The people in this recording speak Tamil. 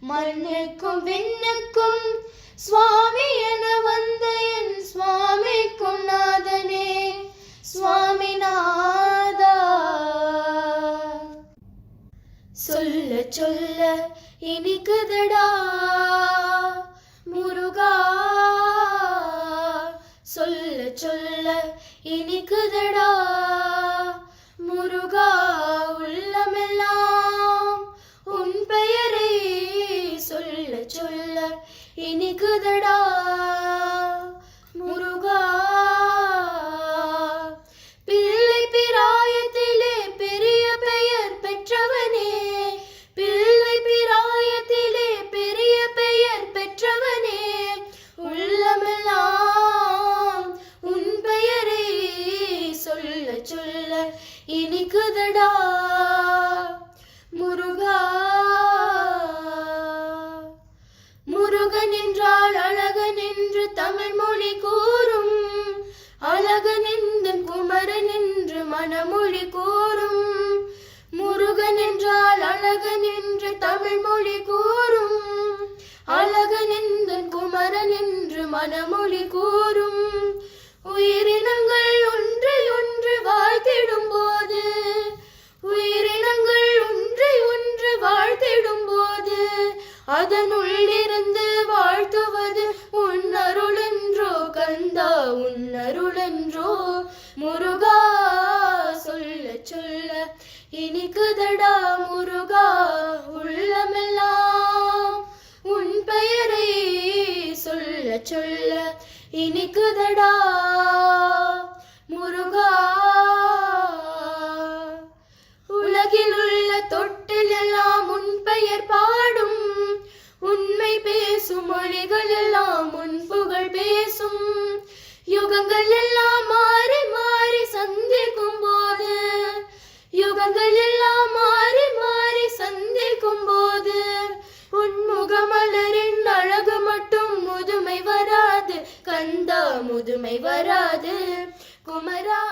மண்ணுக்கும் விண்ணுக்கும் சுவாமி என வந்த என் சுவாமிக்கும் நாதனே சுவாமிநாதா. சொல்ல சொல்ல இனிக்குதடா முருகா, சொல்ல சொல்ல இனிக்குதடா முருகா. உள்ளமெல்லாம் உன் பெயரை சொல்ல சொல்ல இனிக்குதடா முருகா. பிள்ளை பிராயத்திலே பெரிய பெயர் பெற்றவனே, பிள்ளை பிராயத்திலே பெரிய பெயர் பெற்றவனே, உள்ளமெல்லாம் உன் பெயரை சொல்ல சொல்ல இனிக்குதடா முருகா. முருகன் என்றால் அழகன் என்று தமிழ் மொழி கூறும், அழகன் எந்தன் குமரன் என்று மனமொழி கூறும். முருகன் என்றால் அழகன் என்று தமிழ் மொழி கூறும், அழகன் எந்தன் குமரன் என்று மனமொழி கூறும். உயிரினங்கள் ஒன்றை ஒன்று வாழ்த்திடும் போது, உயிரினங்கள் ஒன்றை ஒன்று வாழ்த்திடும் போது, அதனுள்ளிருந்து வாழ்த்துவது உன் அருளென்றோ கந்தா, உன் அருளென்றோ முருகா. சொல்ல சொல்ல இனிக்குதடா முருகா. உள்ளமெல்லாம் உன் பெயரை சொல்ல சொல்ல இனிக்குதடா முருகா. உலகில் உள்ள தொட்டில் எல்லாம் உன் பெயர் பாடும், உண்மை பேசும் மொழிகள் எல்லாம் உன் புகழ் பேசும். யுகங்கள் எல்லாம் மாறி மாறி சந்திக்கும் போது, யுகங்கள் எல்லாம் மாறி மாறி சந்திக்கும் போது, உன் முகமலரின் அழகு மட்டும் முதுமை வராது கந்தா, முதுமை வராது குமரா.